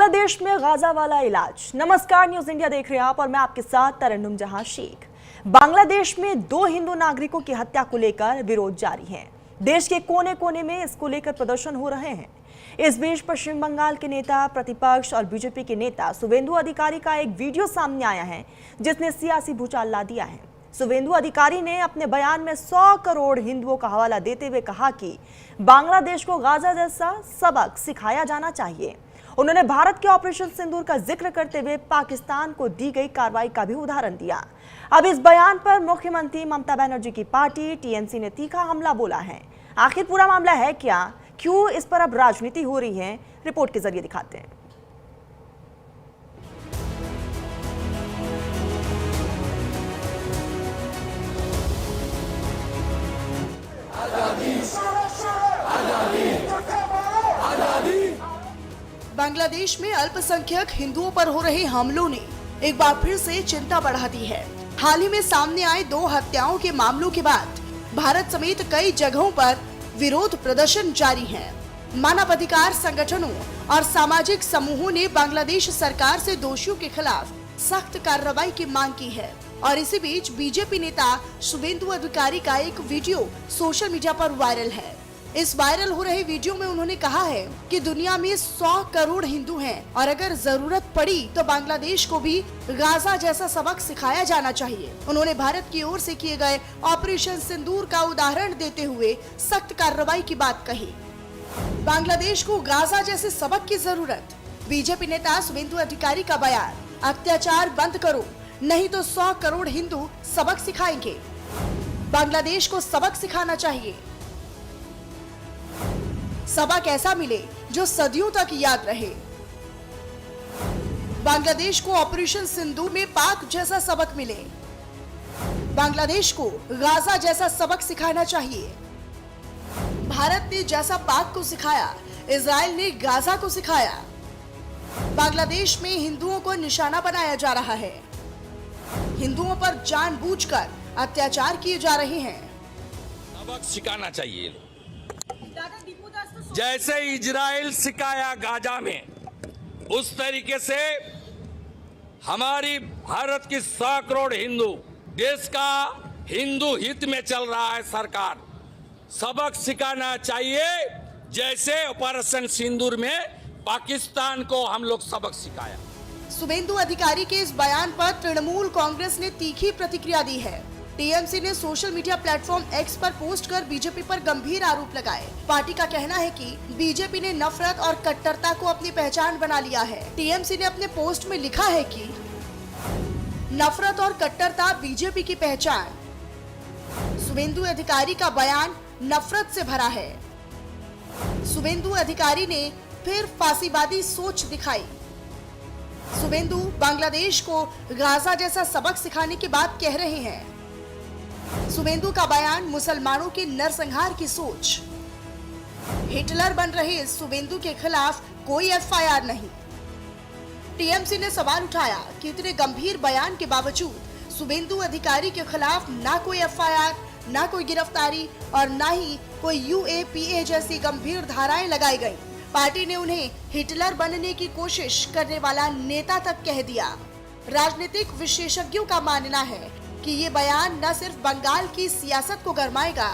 बांग्लादेश में गाजा वाला इलाज। नमस्कार, न्यूज इंडिया देख रहे हैं आप और मैं आपके साथ तरन्नुम जहां शेख। बांग्लादेश में 2 हिंदू नागरिकों की हत्या को लेकर विरोध जारी है। देश के कोने कोने में इसको लेकर प्रदर्शन हो रहे हैं। इस बीच पश्चिम बंगाल के नेता प्रतिपक्ष और बीजेपी के नेता शुवेंदु अधिकारी का एक वीडियो सामने आया है जिसने सियासी भूचाल ला दिया है। शुवेंदु अधिकारी ने अपने बयान में 100 करोड़ हिंदुओं का हवाला देते हुए कहा कि बांग्लादेश को गाजा जैसा सबक सिखाया जाना चाहिए। उन्होंने भारत के ऑपरेशन सिंदूर का जिक्र करते हुए पाकिस्तान को दी गई कार्रवाई का भी उदाहरण दिया। अब इस बयान पर मुख्यमंत्री ममता बनर्जी की पार्टी टीएमसी ने तीखा हमला बोला है। आखिर पूरा मामला है क्या, क्यों इस पर अब राजनीति हो रही है, रिपोर्ट के जरिए दिखाते हैं। बांग्लादेश में अल्पसंख्यक हिंदुओं पर हो रहे हमलों ने एक बार फिर से चिंता बढ़ा दी है। हाल ही में सामने आए 2 हत्याओं के मामलों के बाद भारत समेत कई जगहों पर विरोध प्रदर्शन जारी है। मानवाधिकार संगठनों और सामाजिक समूहों ने बांग्लादेश सरकार से दोषियों के खिलाफ सख्त कार्रवाई की मांग की है। और इसी बीच बीजेपी नेता शुवेंदु अधिकारी का एक वीडियो सोशल मीडिया पर वायरल है। इस वायरल हो रहे वीडियो में उन्होंने कहा है कि दुनिया में 100 करोड़ हिंदू हैं और अगर जरूरत पड़ी तो बांग्लादेश को भी गाजा जैसा सबक सिखाया जाना चाहिए। उन्होंने भारत की ओर से किए गए ऑपरेशन सिंदूर का उदाहरण देते हुए सख्त कार्रवाई की बात कही। बांग्लादेश को गाजा जैसे सबक की जरूरत। बीजेपी नेता शुवेंदु अधिकारी का बयान, अत्याचार बंद करो नहीं तो 100 करोड़ हिंदू सबक सिखाएंगे। बांग्लादेश को सबक सिखाना चाहिए। सबक ऐसा मिले जो सदियों तक याद रहे। बांग्लादेश को ऑपरेशन सिंदूर में पाक जैसा सबक मिले। बांग्लादेश को गाजा जैसा सबक सिखाना चाहिए। भारत ने जैसा पाक को सिखाया, इजराइल ने गाजा को सिखाया। बांग्लादेश में हिंदुओं को निशाना बनाया जा रहा है। हिंदुओं पर जानबूझकर अत्याचार किए जा रहे हैं। सबक सिखाना चाहिए। जैसे इजराइल सिखाया गाजा में, उस तरीके से हमारी भारत की 100 करोड़ हिंदू, देश का हिंदू हित में चल रहा है सरकार, सबक सिखाना चाहिए। जैसे ऑपरेशन सिंदूर में पाकिस्तान को हम लोग सबक सिखाया। शुवेंदु अधिकारी के इस बयान पर तृणमूल कांग्रेस ने तीखी प्रतिक्रिया दी है। टीएमसी ने सोशल मीडिया प्लेटफॉर्म एक्स पर पोस्ट कर बीजेपी पर गंभीर आरोप लगाए। पार्टी का कहना है कि बीजेपी ने नफरत और कट्टरता को अपनी पहचान बना लिया है। टीएमसी ने अपने पोस्ट में लिखा है कि नफरत और कट्टरता बीजेपी की पहचान। शुवेंदु अधिकारी का बयान नफरत से भरा है। शुवेंदु अधिकारी ने फिर फांसीवादी सोच दिखाई। शुवेंदु बांग्लादेश को गाजा जैसा सबक सिखाने की बात कह रहे हैं। शुवेंदु का बयान मुसलमानों के नरसंहार की सोच। हिटलर बन रहे शुवेंदु के खिलाफ कोई एफआईआर नहीं। टीएमसी ने सवाल उठाया कि इतने गंभीर बयान के बावजूद शुवेंदु अधिकारी के खिलाफ ना कोई एफआईआर, ना कोई गिरफ्तारी और ना ही कोई यूएपीए जैसी गंभीर धाराएं लगाई गई। पार्टी ने उन्हें हिटलर बनने की कोशिश करने वाला नेता तक कह दिया। राजनीतिक विशेषज्ञों का मानना है कि ये बयान न सिर्फ बंगाल की सियासत को गरमाएगा,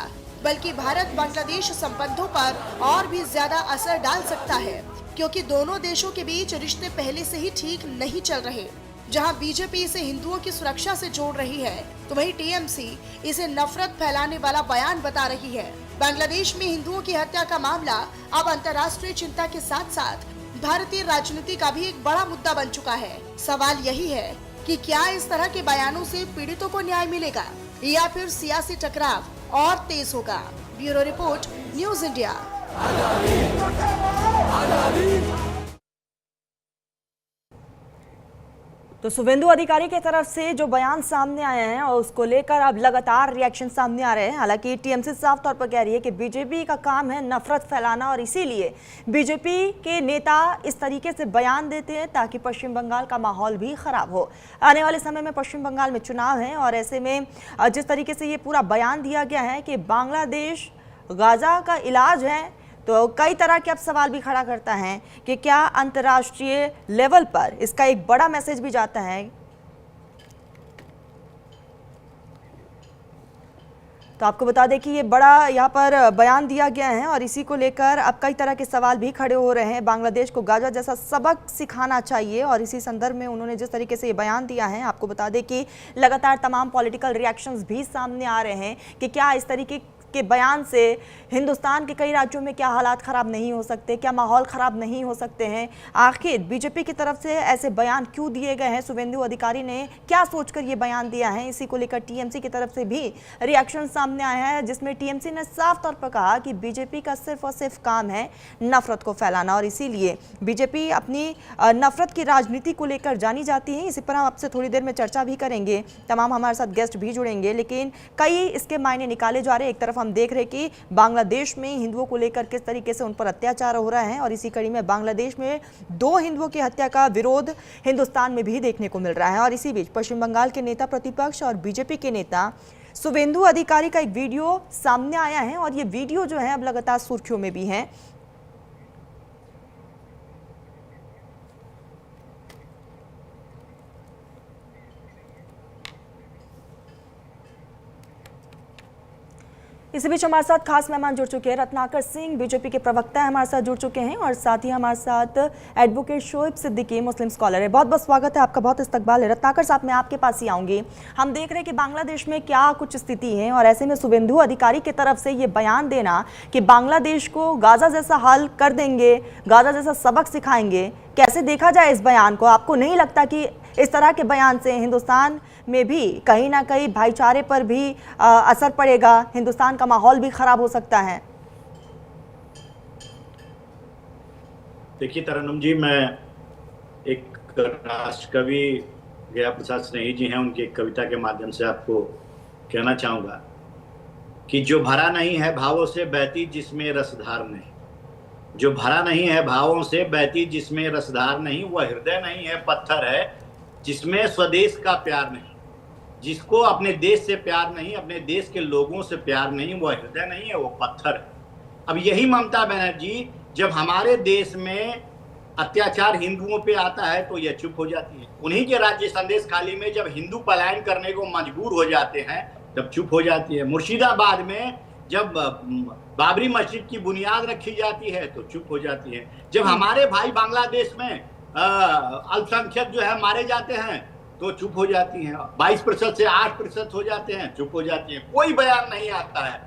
बल्कि भारत बांग्लादेश संबंधों पर और भी ज्यादा असर डाल सकता है, क्योंकि दोनों देशों के बीच रिश्ते पहले से ही ठीक नहीं चल रहे। जहां बीजेपी इसे हिंदुओं की सुरक्षा से जोड़ रही है, तो वहीं टीएमसी इसे नफरत फैलाने वाला बयान बता रही है। बांग्लादेश में हिंदुओं की हत्या का मामला अब अंतर्राष्ट्रीय चिंता के साथ साथ भारतीय राजनीति का भी एक बड़ा मुद्दा बन चुका है। सवाल यही है कि क्या इस तरह के बयानों से पीड़ितों को न्याय मिलेगा या फिर सियासी टकराव और तेज होगा। Bureau report, news India. तो शुवेंदु अधिकारी की तरफ से जो बयान सामने आए हैं और उसको लेकर अब लगातार रिएक्शन सामने आ रहे हैं। हालांकि टीएमसी साफ तौर पर कह रही है कि बीजेपी का काम है नफरत फैलाना और इसीलिए बीजेपी के नेता इस तरीके से बयान देते हैं ताकि पश्चिम बंगाल का माहौल भी खराब हो। आने वाले समय में पश्चिम बंगाल में चुनाव है और ऐसे में जिस तरीके से ये पूरा बयान दिया गया है कि बांग्लादेश गाजा का इलाज है, तो कई तरह के अब सवाल भी खड़ा करता है कि क्या अंतर्राष्ट्रीय लेवल पर इसका एक बड़ा मैसेज भी जाता है। तो आपको बता दें कि ये बड़ा यहाँ पर बयान दिया गया है और इसी को लेकर अब कई तरह के सवाल भी खड़े हो रहे हैं। बांग्लादेश को गाजा जैसा सबक सिखाना चाहिए और इसी संदर्भ में उन्होंने जिस तरीके से ये बयान दिया है, आपको बता दें कि लगातार तमाम पॉलिटिकल रिएक्शंस भी सामने आ रहे हैं कि क्या इस तरीके के बयान से हिंदुस्तान के कई राज्यों में क्या हालात ख़राब नहीं हो सकते, क्या माहौल ख़राब नहीं हो सकते हैं। आखिर बीजेपी की तरफ से ऐसे बयान क्यों दिए गए हैं, शुभेंदु अधिकारी ने क्या सोचकर ये बयान दिया है, इसी को लेकर टीएमसी की तरफ से भी रिएक्शन सामने आया है, जिसमें टीएमसी ने साफ तौर पर कहा कि बीजेपी का सिर्फ और सिर्फ काम है नफरत को फैलाना और इसीलिए बीजेपी अपनी नफरत की राजनीति को लेकर जानी जाती है। इसी पर हम आपसे थोड़ी देर में चर्चा भी करेंगे, तमाम हमारे साथ गेस्ट भी जुड़ेंगे, लेकिन कई इसके मायने निकाले जा रहे हैं। एक तरफ हम देख रहे हैं कि बांग्लादेश में हिंदुओं को लेकर किस तरीके से उन पर अत्याचार हो रहा है और इसी कड़ी में बांग्लादेश में 2 हिंदुओं की हत्या का विरोध हिंदुस्तान में भी देखने को मिल रहा है। और इसी बीच पश्चिम बंगाल के नेता प्रतिपक्ष और बीजेपी के नेता शुभेंदु अधिकारी का एक वीडियो सामने आया है और ये वीडियो जो है अब लगातार सुर्खियों में भी है। इसी बीच हमारे साथ खास मेहमान जुड़ चुके हैं, रत्नाकर सिंह बीजेपी के प्रवक्ता हमारे साथ जुड़ चुके हैं और साथ ही हमारे साथ एडवोकेट शोएब सिद्दीकी मुस्लिम स्कॉलर है। बहुत बहुत स्वागत है आपका, बहुत इस्तकबाल है। रत्नाकर साहब, मैं आपके पास ही आऊंगी। हम देख रहे हैं कि बांग्लादेश में क्या कुछ स्थिति है और ऐसे में शुभेंदु अधिकारी की तरफ से ये बयान देना कि बांग्लादेश को गाजा जैसा हाल कर देंगे, गाजा जैसा सबक सिखाएंगे, कैसे देखा जाए इस बयान को? आपको नहीं लगता कि इस तरह के बयान से हिंदुस्तान में भी कहीं ना कहीं भाईचारे पर भी असर पड़ेगा, हिंदुस्तान का माहौल भी खराब हो सकता है? देखिए तरन्नुम जी, मैं एक राष्ट्र कवि गया प्रसाद स्नेही जी हैं, उनकी एक कविता के माध्यम से आपको कहना चाहूँगा कि जो भरा नहीं है भावों से बहती जिसमें रसधार नहीं, जो भरा नहीं है भावों से बहती जिसमें रसधार नहीं, वह हृदय नहीं है पत्थर है जिसमें स्वदेश का प्यार नहीं। जिसको अपने देश से प्यार नहीं, अपने देश के लोगों से प्यार नहीं, वह हृदय नहीं है, वो पत्थर है। अब यही ममता बनर्जी जब हमारे देश में अत्याचार हिंदुओं पे आता है तो यह चुप हो जाती है। उन्हीं के राज्य संदेश खाली में जब हिंदू पलायन करने को मजबूर हो जाते हैं तब चुप हो जाती है। मुर्शिदाबाद में जब बाबरी मस्जिद की बुनियाद रखी जाती है तो चुप हो जाती है। जब हमारे भाई बांग्लादेश में अल्पसंख्यक जो है मारे जाते हैं तो चुप हो जाती हैं। 22% से 8% हो जाते हैं, चुप हो जाती हैं, कोई बयान नहीं आता है।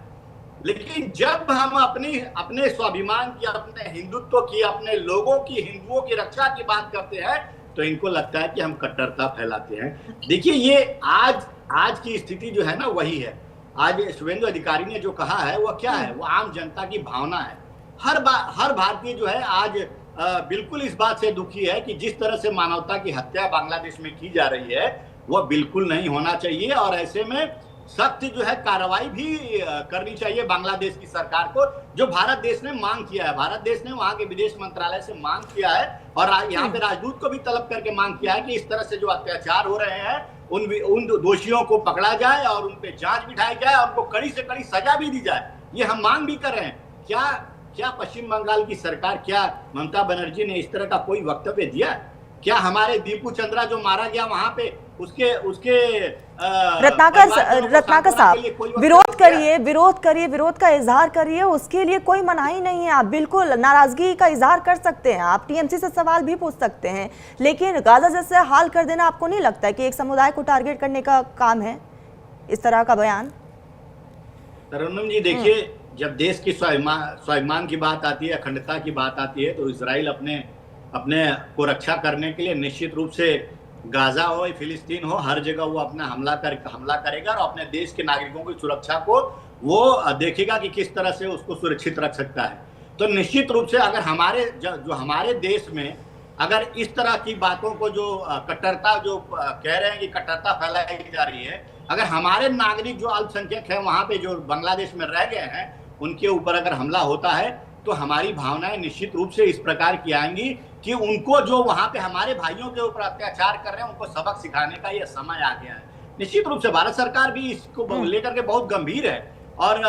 लेकिन जब हम अपने स्वाभिमान की, अपने हिंदुत्व की, अपने लोगों की, हिंदुओं की रक्षा की बात करते हैं तो इनको लगता है कि हम कट्टरता फैलाते हैं। देखिए, ये आज की स्थिति जो है ना वही है। आज शुभेंदु अधिकारी ने जो कहा है वह क्या है? वो आम जनता की भावना है। हर भारतीय जो है आज बिल्कुल इस बात से दुखी है कि जिस तरह से मानवता की हत्या बांग्लादेश में की जा रही है वह बिल्कुल नहीं होना चाहिए और ऐसे में सख्त जो है कार्रवाई भी करनी चाहिए बांग्लादेश की सरकार को, जो भारत देश ने मांग किया है। भारत देश ने वहां के विदेश मंत्रालय से मांग किया है और यहाँ पे राजदूत को भी तलब करके मांग किया है कि इस तरह से जो अत्याचार हो रहे हैं उन दोषियों को पकड़ा जाए और उन पे जांच बिठाई जाए और उनको कड़ी से कड़ी सजा भी दी जाए। ये हम मांग भी कर रहे हैं। क्या पश्चिम बंगाल की सरकार, क्या ममता बनर्जी ने इस तरह का कोई वक्तव्य दिया? क्या हमारे दीपू चंद्रा जो मारा गया वहां पे उसके रत्नाकर साहब, विरोध करिए, विरोध का इजहार करिए, उसके लिए कोई मनाही नहीं है। आप बिल्कुल नाराजगी का इजहार कर सकते हैं, आप टीएमसी से सवाल भी पूछ सकते हैं, लेकिन गाजा जैसे हाल कर देना आपको नहीं लगता है कि एक समुदाय को टारगेट करने का काम है इस तरह का बयान? तरन्नुम जी, देखिए, जब देश की स्वाभिमान की बात आती है, अखंडता की बात आती है तो इजराइल अपने को रक्षा करने के लिए निश्चित रूप से गाजा हो, फिलिस्तीन हो, हर जगह वो अपना हमला करेगा और अपने देश के नागरिकों की सुरक्षा को वो देखेगा कि किस तरह से उसको सुरक्षित रख सकता है। तो निश्चित रूप से अगर हमारे देश में अगर इस तरह की बातों को जो कट्टरता जो कह रहे हैं कि कट्टरता फैलाई जा रही है, अगर हमारे नागरिक जो अल्पसंख्यक हैं वहां पे जो बांग्लादेश में रह गए हैं उनके ऊपर अगर हमला होता है तो हमारी भावनाएं निश्चित रूप से इस प्रकार की आएंगी कि उनको जो वहां पे हमारे भाइयों के ऊपर अत्याचार कर रहे हैं उनको सबक सिखाने का यह समय आ गया है। निश्चित रूप से भारत सरकार भी इसको लेकर के बहुत गंभीर है और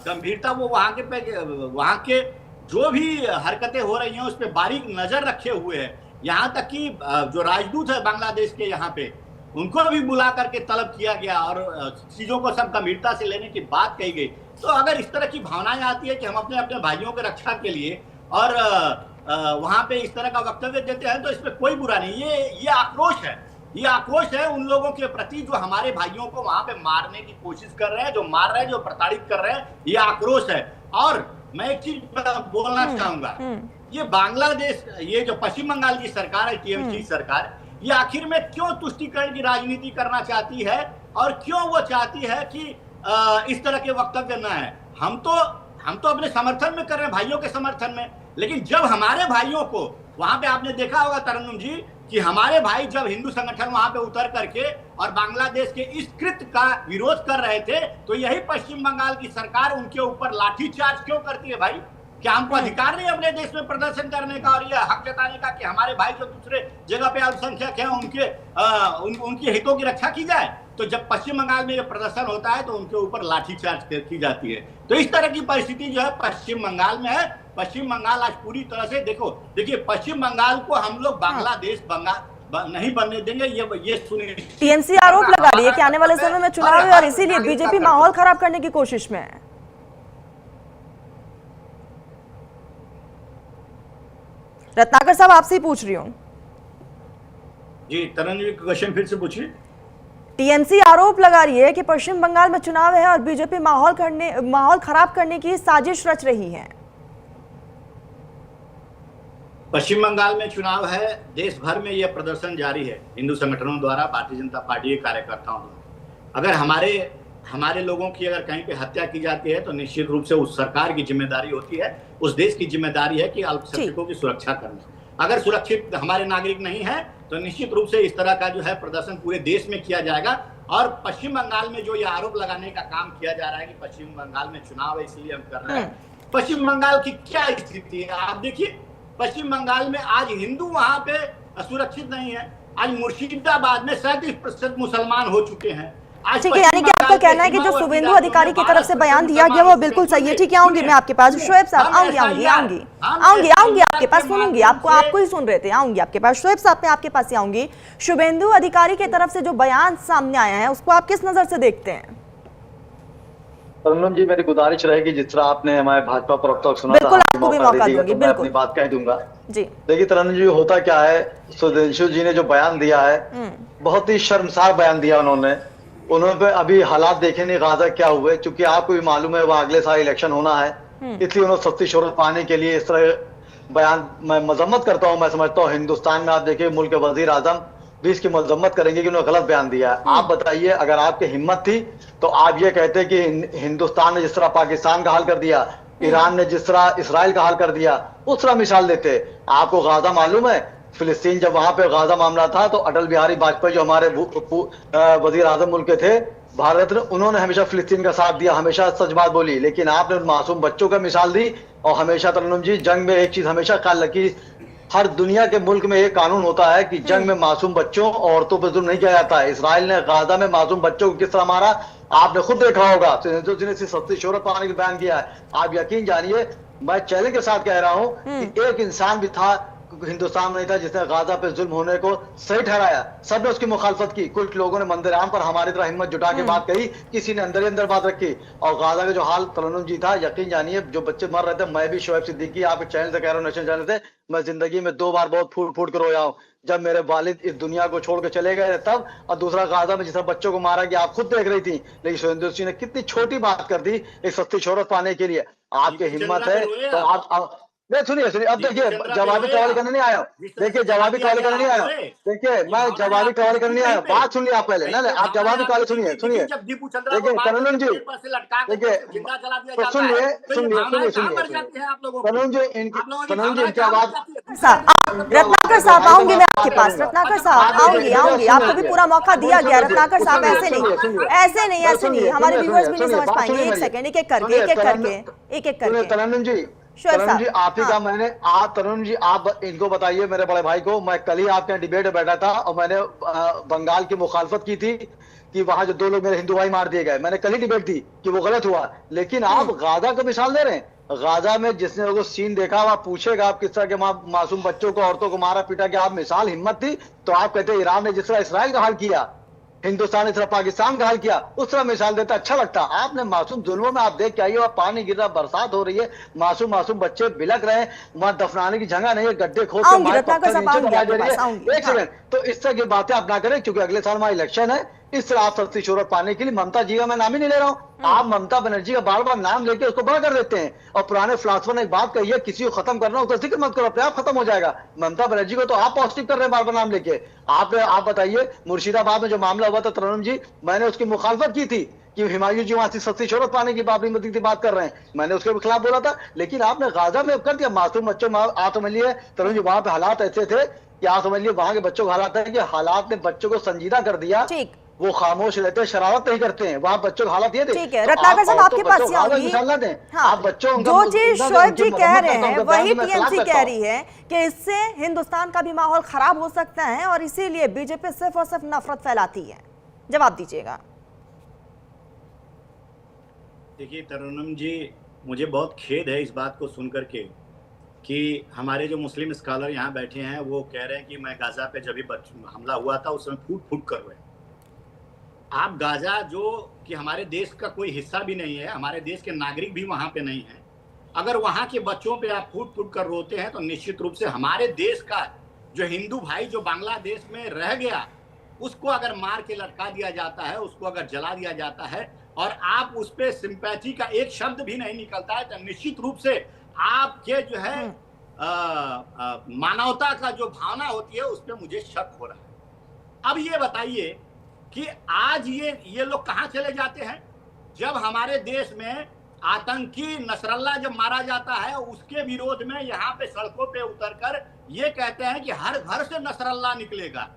गंभीरता वो वहां के जो भी हरकतें हो रही हैं उस पर बारीक नजर रखे हुए है। यहाँ तक कि जो राजदूत है बांग्लादेश के यहाँ पे, उनको भी बुला करके तलब किया गया और चीजों को सब गंभीरता से लेने की बात कही गई। तो अगर इस तरह की भावनाएं आती है कि हम अपने अपने भाइयों की रक्षा के लिए और वहां पे इस तरह का वक्तव्य देते हैं तो इसमें कोई बुरा नहीं। ये आक्रोश है, ये आक्रोश है उन लोगों के प्रति जो हमारे भाइयों को वहां पे मारने की कोशिश कर रहे हैं, जो मार रहे हैं, जो प्रताड़ित कर रहे हैं, ये आक्रोश है। और मैं एक चीज बोलना चाहूंगा, ये बांग्लादेश, ये जो पश्चिम बंगाल की सरकार है, टीएमसी सरकार, ये आखिर में क्यों तुष्टीकरण की राजनीति करना चाहती है और क्यों वो चाहती है कि इस तरह के वक्तव्य न है। हम तो अपने समर्थन में कर रहे हैं, भाइयों के समर्थन में, लेकिन जब हमारे भाइयों को वहां पे, आपने देखा होगा तरन्नुम जी कि हमारे भाई जब हिंदू संगठन वहां पे उतर करके और बांग्लादेश के इस कृत्य का विरोध कर रहे थे तो यही पश्चिम बंगाल की सरकार उनके ऊपर लाठीचार्ज क्यों करती है? भाई क्या हमको अधिकार नहीं अपने देश में प्रदर्शन करने का और यह हक जताने का कि हमारे भाई जो दूसरे जगह पे अल्पसंख्यक हैं उनके हितों की रक्षा की जाए? तो जब पश्चिम बंगाल में ये प्रदर्शन होता है तो उनके ऊपर लाठीचार्ज की जाती है। तो इस तरह की परिस्थिति जो है पश्चिम बंगाल में है। पश्चिम बंगाल आज पूरी तरह से देखिए पश्चिम बंगाल को हम लोग बांग्लादेश नहीं बनने देंगे, ये सुनिश्चित। टीएमसी आरोप लगा रही है कि आने वाले समय में चुनाव है और इसीलिए बीजेपी माहौल खराब करने की कोशिश में है। रत्नाकर साहब आपसे ही पूछ रही हूँ। जी तरन जी, क्वेश्चन फिर से पूछिए। टीएमसी आरोप लगा रही है कि पश्चिम बंगाल में चुनाव है और बीजेपी माहौल खराब करने की साजिश रच रही है। पश्चिम बंगाल में चुनाव है, देश भर में यह प्रदर्शन जारी है हिंदू संगठनों द्वारा, भारतीय जनता पार्टी के कार्यकर्ताओं द्वारा। अगर हमारे लोगों की अगर कहीं पे हत्या की जाती है तो निश्चित रूप से उस सरकार की जिम्मेदारी होती है, उस देश की जिम्मेदारी है कि अल्पसंख्यकों की सुरक्षा करना। अगर सुरक्षित हमारे नागरिक नहीं है तो निश्चित रूप से इस तरह का जो है प्रदर्शन पूरे देश में किया जाएगा। और पश्चिम बंगाल में जो ये आरोप लगाने का काम किया जा रहा है कि पश्चिम बंगाल में चुनाव है इसलिए हम कर रहे हैं, पश्चिम बंगाल की क्या स्थिति है आप देखिए। पश्चिम बंगाल में आज हिंदू वहां पे सुरक्षित नहीं है। आज मुर्शिदाबाद में 37% मुसलमान हो चुके हैं। ठीक है, यानी कि आपका कहना है कि जो शुभेंदु अधिकारी की तरफ से बयान दिया गया वो बिल्कुल सही है। ठीक है, आऊंगी मैं आपके पास। शोएब साहब आऊंगी आपके पास, सुनूंगी आपको ही सुन रहे थे, आऊंगी आपके पास। शोएब साहब मैं आपके पास ही आऊंगी। शुभेंदु अधिकारी की तरफ से जो बयान सामने आया है उसको आप किस नजर से देखते हैं? तरन्नुम जी, मेरी गुजारिश रहेगी जिस तरह आपने हमारे भाजपा प्रवक्ता को सुना था, बिल्कुल आपको भी मौका दूंगी, मैं अपनी बात कह दूंगा जी। देखिए तरन्नुम जी, होता क्या है, सुधांशु जी ने जो बयान दिया है बहुत ही शर्मसार बयान दिया उन्होंने अभी हालात देखे नहीं गाजा क्या हुए, क्योंकि आपको भी मालूम है वह अगले साल इलेक्शन होना है, इसलिए उन्होंने सस्ती शोहरत पाने के लिए इस तरह बयान, मैं मजम्मत करता हूं। मैं समझता हूं हिंदुस्तान में आप देखिए मुल्क के वजीर आजम भी इसकी मजम्मत करेंगे कि उन्होंने गलत बयान दिया है। आप बताइए, अगर आपकी हिम्मत थी तो आप ये कहते कि हिंदुस्तान ने जिस तरह पाकिस्तान का हाल कर दिया, ईरान ने जिस तरह इसराइल का हाल कर दिया, उस तरह मिसाल देते। आपको गाजा मालूम है, फिलिस्तीन जब वहां पे गाजा मामला था तो अटल बिहारी वाजपेयी जो हमारे वजीर आजम मुल्क के थे, भारत ने, उन्होंने हमेशा फिलिस्तीन का साथ दिया, हमेशा सच बात बोली। लेकिन आपने उन मासूम बच्चों का मिसाल दी और हमेशा तरन्नुम जी जंग में एक चीज हमेशा ख्याल रखी, हर दुनिया के मुल्क में एक कानून होता है कि जंग में मासूम बच्चों और औरतों पर जुल्म नहीं किया जाता है। इसराइल ने गाजा में मासूम बच्चों को किस तरह मारा आपने खुद देखा होगा, तो जिन्हें सस्ती शोहरत पाने के लिए बयान किया है। आप यकीन जानिए, मैं चैलेंज के साथ कह रहा हूं कि एक इंसान भी था हिंदुस्तान में नहीं था जिसने गाजा पे जुल्म होने को सही ठहराया। सबने उसकी मुखालफत की। कुछ लोगों ने मंदिर आम पर हमारी तरह हिम्मत जुटा के बात कही, किसी ने अंदर ही अंदर बात रखी। और गाजा का जो हाल तरन्नुम जी था, यकीन जानिए जो बच्चे मर रहे थे, मैं भी शोएब सिद्दीकी आपके चैनल से कह रहा हूँ, नेशनल चैनल से, मैं जिंदगी में 2 बार बहुत फूट फूट कर रोया हूँ। जब मेरे वालिद इस दुनिया को छोड़ के चले गए तब, और दूसरा गाजा में जिस तरह बच्चों को मारा गया आप खुद देख रही थी। लेकिन सुरेंद्र सिंह ने कितनी छोटी बात कर दी एक सस्ती शोहरत पाने के लिए। आपकी हिम्मत है तो आप नहीं, सुनिए अब देखिए, जवाबी सवाल करने नहीं आया। देखिए जवाबी सवाल करने नहीं आया। देखिए मैं जवाबी सवाल करने नहीं आया। बात सुनिए आप पहले, ना आप जवाबी सवाल सुनिए। देखिए तरन्नुम जी, देखिए तो सुनिए तरन्नुम जी इनकी आवाज। रत्नाकर साहब आऊंगी मैं आपके पास। रत्नाकर साहब आऊंगी, आपको भी पूरा मौका दिया गया। रत्नाकर साहब ऐसे नहीं, हमारे व्यूअर्स भी नहीं समझ पाएंगे। एक सेकंड, एक एक करके तरन्नुम जी, तरुण जी आप ही का मैंने तरुण जी आप इनको बताइए, मेरे बड़े भाई को, मैं कल ही आपके डिबेट में बैठा था और मैंने बंगाल की मुखालफत की थी कि वहां जो 2 लोग मेरे हिंदू भाई मार दिए गए, मैंने कल ही डिबेट दी कि वो गलत हुआ, लेकिन आप गाजा को मिसाल दे रहे हैं। गाजा में जिसने वो सीन देखा, आप पूछेगा आप किस तरह के मासूम बच्चों को, औरतों को मारा पीटा, कि आप मिसाल हिम्मत थी, तो आप कहते हैं ईरान ने जिस तरह इसराइल का हाल किया, हिंदुस्तान ने इस तरह पाकिस्तान का हाल किया, उस तरह मिसाल देता अच्छा लगता। आपने मासूम जुल्मों में आप देख के आइए, वहां पानी गिर रहा, बरसात हो रही है, मासूम मासूम बच्चे बिलक रहे हैं, वहां दफनाने की जगह नहीं है, गड्ढे खोद के मार पत्थर नीचे दबाई दे रही है। एक सेकंड, तो इस तरह की बातें आप ना करें, क्योंकि अगले साल हमारा इलेक्शन है। इस तरह आप सस्ती शोहरत पाने के लिए ममता जी का मैं नाम ही नहीं ले रहा हूँ, आप ममता बनर्जी का बार बार नाम लेके उसको बड़ा कर देते हैं। और पुराने फिलासफर ने एक बात कही है, किसी को खत्म करना हो तो जिक्र मत करो, अपने आप खत्म हो जाएगा। ममता बनर्जी को तो आप पॉजिटिव कर रहे हैं बार बार नाम लेके। आप बताइए, मुर्शिदाबाद में जो मामला हुआ था तरन्नुम जी, मैंने उसकी मुखालफत की थी कि हुमायूं जी वहां से सस्ती शोहरत पाने की बाबरी मस्जिद की बात कर रहे हैं, मैंने उसके खिलाफ बोला था। लेकिन आपने गाजा में कर दिया, मासूम बच्चों में आप समझिए तरन्नुम जी, वहां पे हालात ऐसे थे कि आप समझिए वहां के बच्चों का हालात है कि हालात ने बच्चों को संजीदा कर दिया, वो खामोश रहते हैं, शरारत नहीं करते हैं, वहां बच्चों का हालत ये थे। ठीक है, रत्नाकर साहब आपके पास ही आऊंगी। हाँ, आप बच्चों जो चीज शोएब जी कह रहे हैं वही टीएमसी कह रही है कि इससे हिंदुस्तान का भी माहौल खराब हो सकता है और इसीलिए बीजेपी सिर्फ और सिर्फ नफरत फैलाती है। जवाब दीजिएगा। देखिए तरन्नुम जी, मुझे बहुत खेद है इस बात को सुनकर के कि हमारे जो मुस्लिम स्कॉलर यहाँ बैठे हैं वो कह रहे हैं कि मैं गाजा पे जब भी हमला हुआ था उस समय फूट फूट कर रोए। आप गाजा जो कि हमारे देश का कोई हिस्सा भी नहीं है, हमारे देश के नागरिक भी वहां पे नहीं है, अगर वहां के बच्चों पे आप फूट फूट कर रोते हैं तो निश्चित रूप से हमारे देश का जो हिंदू भाई जो बांग्लादेश में रह गया उसको अगर मार के लटका दिया जाता है, उसको अगर जला दिया जाता है और आप उस पर सिंपैथी का एक शब्द भी नहीं निकलता है, तो निश्चित रूप से आपके जो है मानवता का जो भावना होती है उस पर मुझे शक हो रहा है। अब ये बताइए कि आज ये लोग कहां चले जाते हैं? जब हमारे देश में आतंकी नसरल्ला जब मारा जाता है उसके विरोध में यहाँ पे सड़कों पे उतरकर ये कहते हैं कि हर घर से नसरल्ला निकलेगा।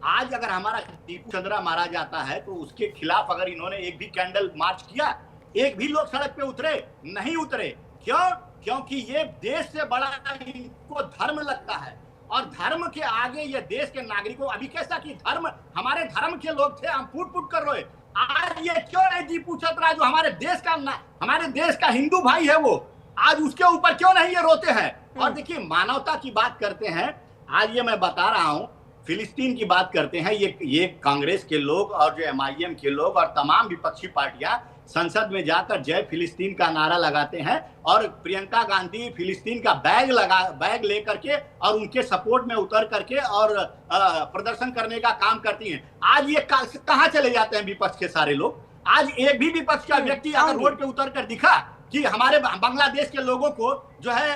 आज अगर हमारा टीपू चंद्रा मारा जाता है तो उसके खिलाफ अगर इन्होंने एक भी कैंडल मार्च किया, एक भी लोग सड़क पे उतरे? नहीं उतरे। क्यों? क्योंकि ये देश से बड़ा इनको धर्म लगता है और धर्म के आगे ये देश के नागरिकों, अभी कैसा कि धर्म, हमारे धर्म के लोग थे, हम फूट फूट कर रोए। आज ये क्यों नहीं टीपू चंद्रा जो हमारे देश का हिंदू भाई है, वो आज उसके ऊपर क्यों नहीं ये रोते हैं? और देखिए मानवता की बात करते हैं, आज ये मैं बता रहा हूं, फिलिस्तीन की बात करते हैं, ये कांग्रेस के लोग और जो एमआईएम के लोग और तमाम विपक्षी पार्टियां संसद में जाकर जय फिलिस्तीन का नारा लगाते हैं और प्रियंका गांधी फिलिस्तीन का बैग लेकर के और उनके सपोर्ट में उतर करके और प्रदर्शन करने का काम करती हैं। आज ये कहां चले जाते हैं विपक्ष के सारे लोग? आज एक भी विपक्ष का व्यक्ति अगर रोड पे उतर कर दिखा कि हमारे बांग्लादेश के लोगों को जो है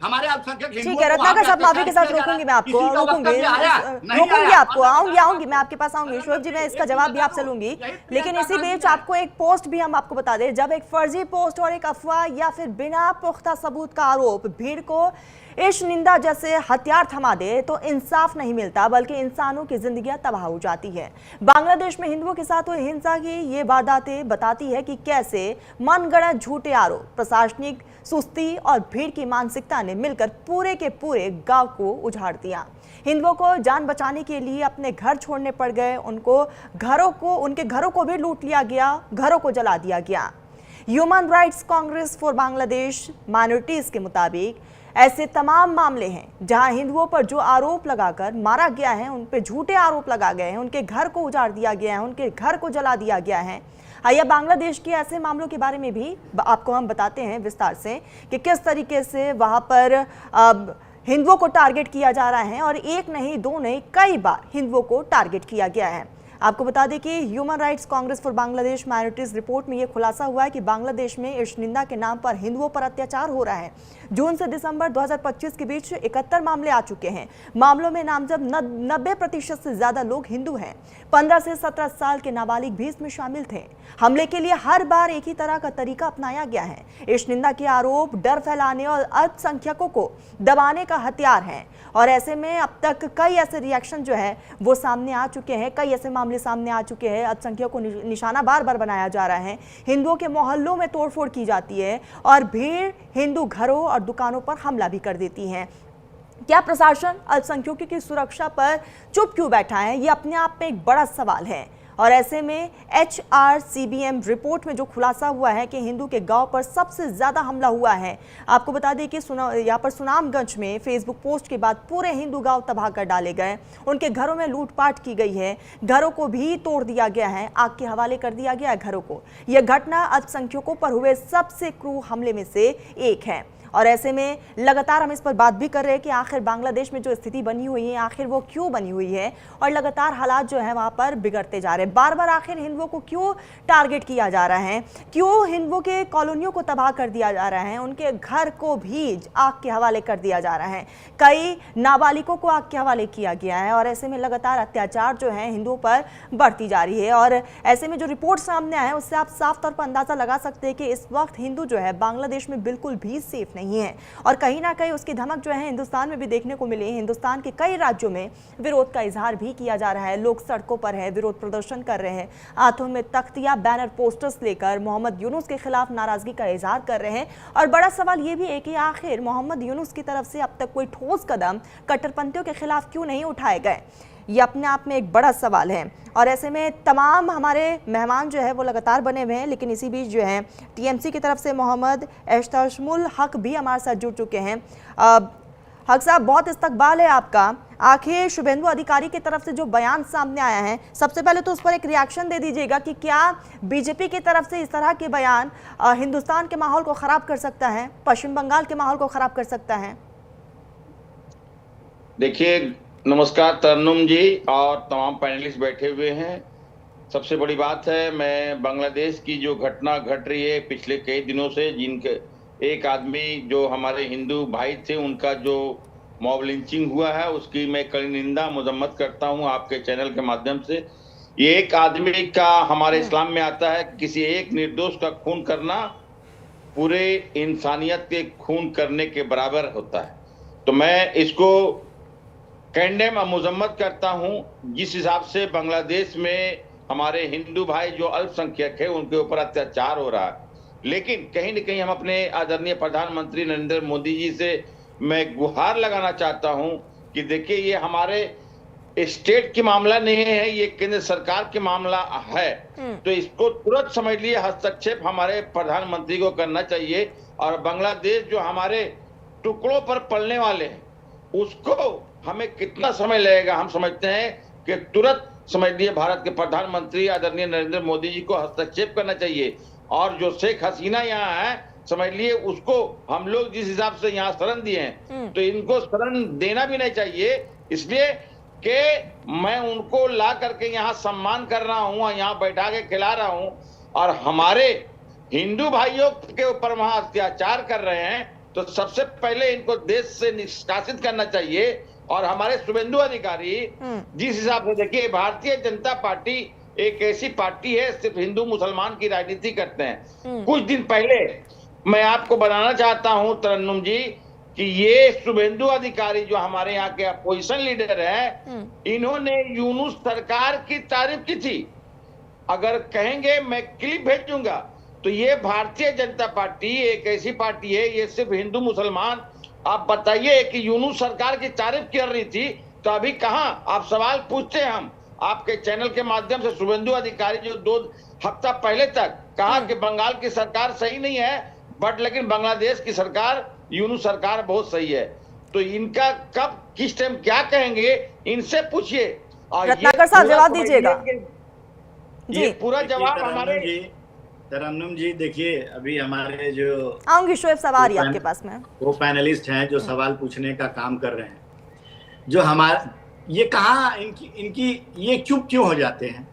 हमारे अल्पसंख्यक ठीक है, रत्नाकर साहब माफी के साथ रोकूंगी मैं आपको, आऊंगी मैं आपके पास आऊंगी। शोएब जी, मैं इसका जवाब भी आपसे लूंगी, लेकिन इसी बीच आपको एक पोस्ट भी हम आपको बता दें। जब एक फर्जी पोस्ट और एक अफवाह या फिर बिना पुख्ता सबूत का आरोप भीड़ को इश्क निंदा जैसे हथियार थमा दे तो इंसाफ नहीं मिलता, बल्कि इंसानों की जिंदगियां तबाह हो जाती है। बांग्लादेश में हिंदुओं के साथ हुई हिंसा की ये वारदातें बताती है कि कैसे मनगढ़ंत झूठे आरोप, प्रशासनिक सुस्ती और भीड़ की मानसिकता ने मिलकर पूरे के पूरे गांव को उजाड़ दिया। हिंदुओं को जान बचाने के लिए अपने घर छोड़ने पड़ गए, उनके घरों को भी लूट लिया गया, घरों को जला दिया गया। Human rights Congress for Bangladesh minorities के मुताबिक ऐसे तमाम मामले हैं जहां हिंदुओं पर जो आरोप लगाकर मारा गया है, उन पे झूठे आरोप लगा गए हैं, उनके घर को उजाड़ दिया गया है, उनके घर को जला दिया गया है। आइए बांग्लादेश के ऐसे मामलों के बारे में भी आपको हम बताते हैं विस्तार से कि किस तरीके से वहां पर हिंदुओं को टारगेट किया जा रहा है और एक नहीं दो नहीं कई बार हिंदुओं को टारगेट किया गया है। आपको बता दें कि human rights Congress for Bangladesh minorities report में यह खुलासा हुआ है कि बांग्लादेश में इश्क निंदा के नाम पर हिंदुओं पर अत्याचार हो रहा है। जून से दिसंबर 2025 के बीच 71 मामले आ चुके हैं। मामलों में नामजद 90% से ज्यादा लोग हिंदू हैं। 15 से 17 साल के नाबालिग भी इसमें शामिल थे। हमले के लिए हर बार एक ही तरह का तरीका अपनाया गया है। इश्क निंदा के आरोप डर फैलाने और अल्पसंख्यकों को दबाने का हथियार है और ऐसे में अब तक कई ऐसे रिएक्शन जो है वो सामने आ चुके हैं, कई ऐसे मामले सामने आ चुके हैं। अल्पसंख्यकों को निशाना बार बार बनाया जा रहा है, हिंदुओं के मोहल्लों में तोड़फोड़ की जाती है और भीड़ हिंदू घरों और दुकानों पर हमला भी कर देती है। क्या प्रशासन अल्पसंख्यकों की सुरक्षा पर चुप क्यों बैठा है? ये अपने आप में एक बड़ा सवाल है और ऐसे में HRCBM रिपोर्ट में जो खुलासा हुआ है कि हिंदू के गांव पर सबसे ज्यादा हमला हुआ है। आपको बता दें कि यहाँ पर सुनामगंज में फेसबुक पोस्ट के बाद पूरे हिंदू गांव तबाह कर डाले गए, उनके घरों में लूटपाट की गई है, घरों को भी तोड़ दिया गया है, आग के हवाले कर दिया गया है घरों को। यह घटना अल्पसंख्यकों पर हुए सबसे क्रूर हमले में से एक है। और ऐसे में लगातार हम इस पर बात भी कर रहे हैं कि आखिर बांग्लादेश में जो स्थिति बनी हुई है आखिर वो क्यों बनी हुई है, और लगातार हालात जो है वहां पर बिगड़ते जा रहे हैं। बार बार आखिर हिंदुओं को क्यों टारगेट किया जा रहा है, क्यों हिंदुओं के कॉलोनियों को तबाह कर दिया जा रहा है, उनके घर को भी आग के हवाले कर दिया जा रहा है, कई नाबालिगों को आग के हवाले किया गया है। और ऐसे में लगातार अत्याचार जो है हिंदुओं पर बढ़ती जा रही है। और ऐसे में जो रिपोर्ट सामने आया है उससे आप साफ तौर पर अंदाजा लगा सकते हैं कि इस वक्त हिंदू जो है बांग्लादेश में बिल्कुल भी सेफ नहीं है, और कहीं ना कहीं उसकी धमक जो है हिंदुस्तान में भी देखने को मिली। हिंदुस्तान के कई राज्यों में विरोध का इजहार भी किया जा रहा है, लोग सड़कों पर है, विरोध प्रदर्शन कर रहे हैं, हाथों में तख्तियां बैनर पोस्टर्स लेकर मोहम्मद यूनुस के खिलाफ नाराजगी का इजहार कर रहे हैं। और बड़ा सवाल यह भी है कि आखिर मोहम्मद यूनुस की तरफ से अब तक कोई ठोस कदम कट्टरपंथियों के खिलाफ क्यों नहीं उठाए गए, ये अपने आप में एक बड़ा सवाल है। और ऐसे में तमाम हमारे मेहमान जो है वो लगातार बने हुए हैं, लेकिन इसी बीच जो है TMC की तरफ से मोहम्मद एश्तशमुल हक भी हमारे साथ जुड़ चुके हैं। हक साहब, बहुत इस्तकबाल है आपका। आखिर शुभेंदु अधिकारी की तरफ से जो बयान सामने आया है, सबसे पहले तो उस पर एक रिएक्शन दे दीजिएगा कि क्या बीजेपी की तरफ से इस तरह के बयान हिंदुस्तान के माहौल को ख़राब कर सकता है, पश्चिम बंगाल के माहौल को ख़राब कर सकता है? देखिए, नमस्कार तरन्नुम जी और तमाम पैनलिस्ट बैठे हुए हैं। सबसे बड़ी बात है, मैं बांग्लादेश की जो घटना घट रही है पिछले कई दिनों से, जिनके एक आदमी जो हमारे हिंदू भाई थे उनका जो मॉब लिंचिंग हुआ है, उसकी मैं कड़ी निंदा मजम्मत करता हूं आपके चैनल के माध्यम से। ये एक आदमी का हमारे इस्लाम में आता है, किसी एक निर्दोष का खून करना पूरे इंसानियत के खून करने के बराबर होता है। तो मैं इसको कंडेम मजम्मत करता हूं। जिस हिसाब से बांग्लादेश में हमारे हिंदू भाई जो अल्पसंख्यक है उनके ऊपर अत्याचार हो रहा है, लेकिन कहीं न कहीं हम अपने आदरणीय प्रधानमंत्री नरेंद्र मोदी जी से मैं गुहार लगाना चाहता हूं कि देखिए, ये हमारे स्टेट की मामला नहीं है, ये केंद्र सरकार के मामला है। तो इसको तुरंत समझ लिए हस्तक्षेप हमारे प्रधानमंत्री को करना चाहिए। और बांग्लादेश जो हमारे टुकड़ों पर पलने वाले हैं उसको हमें कितना समय लगेगा, हम समझते हैं कि तुरंत समझ लिए भारत के प्रधानमंत्री आदरणीय नरेंद्र मोदी जी को हस्तक्षेप करना चाहिए। और जो शेख हसीना यहाँ है, समझ लिए उसको हम लोग जिस हिसाब से यहाँ शरण दिए हैं तो इनको शरण देना भी नहीं चाहिए, इसलिए कि मैं उनको ला करके यहाँ सम्मान कर रहा हूँ और यहाँ बैठा के खिला रहा हूँ। और हमारे हिंदू भाइयों के ऊपर वहां अत्याचार कर रहे हैं, तो सबसे पहले इनको देश से निष्कासित करना चाहिए। और हमारे शुभेंदु अधिकारी जिस हिसाब से, देखिए, भारतीय जनता पार्टी एक ऐसी पार्टी है सिर्फ हिंदू मुसलमान की राजनीति करते हैं। कुछ दिन पहले मैं आपको बताना चाहता हूं तरन्नुम जी कि ये शुभेंदु अधिकारी जो हमारे यहाँ के अपोजिशन लीडर है, इन्होंने यूनुस सरकार की तारीफ की थी। अगर कहेंगे मैं क्लिप भेज दूंगा। तो ये भारतीय जनता पार्टी एक ऐसी पार्टी है, ये सिर्फ हिंदू मुसलमान, आप बताइए कि यूनुस सरकार की तारीफ कर रही थी, तो अभी कहां आप सवाल पूछते हैं हम आपके चैनल के माध्यम से। शुभेंदु अधिकारी जो 2 हफ्ता पहले तक कहा कि बंगाल की सरकार सही नहीं है, बट लेकिन बांग्लादेश की सरकार, यूनुस सरकार बहुत सही है। तो इनका कब किस टाइम क्या कहेंगे, इनसे पूछिए। और रत्नाकर साहब जवाब दीजिएगा। ये पूरा जवाब हमारे तरन्नुम जी, देखिए, अभी हमारे जो आऊंगी शोएब सवारी आपके पास में, वो पैनलिस्ट हैं जो सवाल पूछने का काम कर रहे हैं, जो हमारे ये कहाँ इनकी ये चुप क्यों हो जाते हैं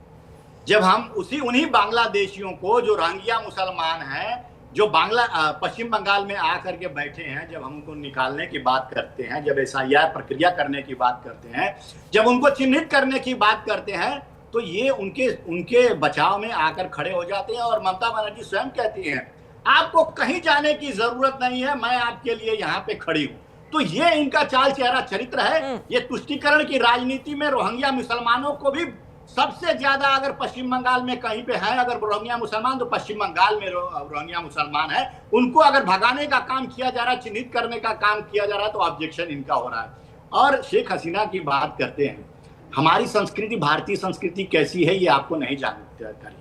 जब हम उन्हीं बांग्लादेशियों को जो रोहिंग्या मुसलमान हैं, जो पश्चिम बंगाल में आकर के बैठे हैं, जब हम उनको निकालने की बात करते हैं, जब SIR प्रक्रिया करने की बात करते हैं, जब उनको चिन्हित करने की बात करते हैं, तो ये उनके बचाव में आकर खड़े हो जाते हैं। और ममता बनर्जी स्वयं कहती हैं, आपको कहीं जाने की जरूरत नहीं है, मैं आपके लिए यहाँ पे खड़ी हूँ। तो ये इनका चाल चेहरा चरित्र है। ये तुष्टीकरण की राजनीति में रोहिंग्या मुसलमानों को भी सबसे ज्यादा, अगर पश्चिम बंगाल में कहीं पे है अगर रोहिंग्या मुसलमान, तो पश्चिम बंगाल में रोहिंग्या मुसलमान है। उनको अगर भगाने का काम किया जा रहा है, चिन्हित करने का काम किया जा रहा है, तो ऑब्जेक्शन इनका हो रहा है। और शेख हसीना की बात करते हैं, हमारी संस्कृति, भारतीय संस्कृति कैसी है ये आपको नहीं जानते हैं।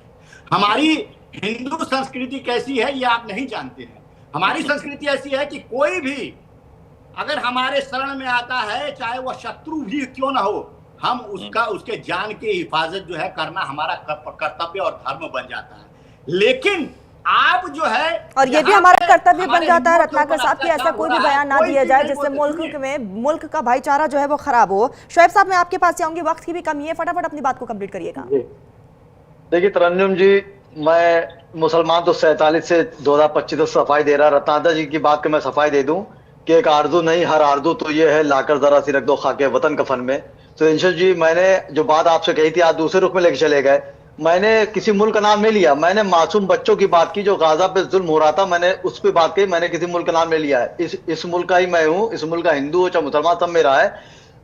हमारी हिंदू संस्कृति कैसी है ये आप नहीं जानते हैं। हमारी संस्कृति ऐसी है कि कोई भी अगर हमारे शरण में आता है, चाहे वह शत्रु भी क्यों ना हो, हम उसके जान की हिफाजत जो है करना हमारा कर्तव्य और धर्म बन जाता है। लेकिन आप जो है, और ये भी हमारा कर्तव्य बन जाता है रत्नाकर साहब कि ऐसा कोई भी बयान ना दिया जाए जिससे मुल्क का भाईचारा जो है वो खराब हो। शोएब साहब, मैं आपके पास आऊंगी, वक्त की भी कमी है, फटाफट अपनी बात को कंप्लीट करिएगा। देखिए तरन्नुम जी, मैं मुसलमान तो 47 से 2025 तक सफाई दे रहा। रत्नाकर जी की बात को मैं सफाई दे दूं कि एक आरजू नहीं, हर आरजू तो ये है लाकर जरा सी रख दो खाके वतन कफन में। सुदेंशु जी, मैंने जो बात आपसे कही थी आज दूसरे रुख में लेके चले गए। मैंने किसी मुल्क का नाम नहीं लिया, मैंने मासूम बच्चों की बात की जो गाजा पे जुल्म हो रहा था, मैंने उस पर बात की। मैंने किसी मुल्क का नाम नहीं लिया है। इस मुल्क का ही मैं हूँ, इस मुल्क का हिंदू हो चाहे मुसलमान, सब मेरा है।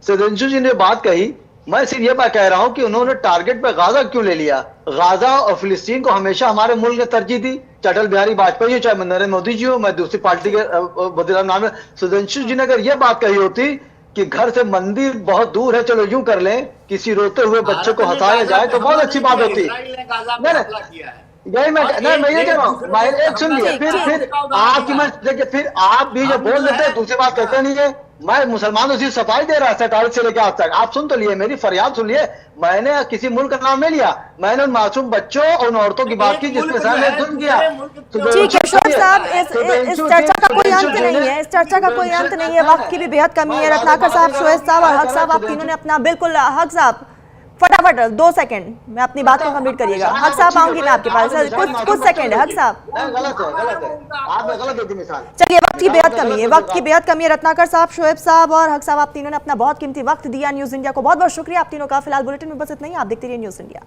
सुदेंशु जी ने बात कही, मैं सिर्फ ये बात कह रहा हूं कि उन्होंने टारगेट पे गाजा क्यों ले लिया। गाजा और फिलिस्तीन को हमेशा हमारे मुल्क ने तरजीह दी, अटल बिहारी वाजपेयी हो, चाहे नरेंद्र मोदी जी हो, मैं दूसरी पार्टी के वज़ीर नाम है। सुदेंशु जी ने अगर ये बात कही होती कि घर से मंदिर बहुत दूर है, चलो यूं कर लें, किसी रोते हुए बच्चे को हटाया जाए, तो बहुत अच्छी बात होती। यही मैं ये कह रहा हूँ। मैं एक सुन लिया, फिर आपकी मैं देखिए, फिर आप भी जो बोल देते हैं दूसरी बात कहते नहीं है। मैं मुसलमानों से सफाई दे रहा है 47 से लेकर आज तक। आप सुन तो लिए, मेरी फरियाद सुन लिए। मैंने किसी मुल्क का नाम नहीं लिया, मैंने उन मासूम बच्चों और उन औरतों की बात की जिसके साथ मैं जुल्म किया। ठीक है शोएब साहब, इस चर्चा का कोई अंत नहीं है, इस चर्चा का कोई अंत नहीं है, वक्त की भी बेहद कमी है। रत्नाकर साहब, शोएब साहब और हक साहब, आप तीनों ने अपना बिल्कुल, हक साहब फटाफट 2 सेकंड में अपनी बात को कंप्लीट करिएगा। हक साहब, आऊंगी मैं आपके पास, कुछ सेकंड है। हक साहब, गलत है, आपने गलत देती मिसाल। चलिए, वक्त की बेहद कमी है, वक्त की बेहद कमी है। रत्नाकर साहब, शोएब साहब और हक साहब, आप तीनों ने अपना बहुत कीमती वक्त दिया न्यूज इंडिया को। बहुत बहुत शुक्रिया आप तीनों का। फिलहाल बुलेटिन में बस इतना ही। आप देखते रहिए न्यूज इंडिया।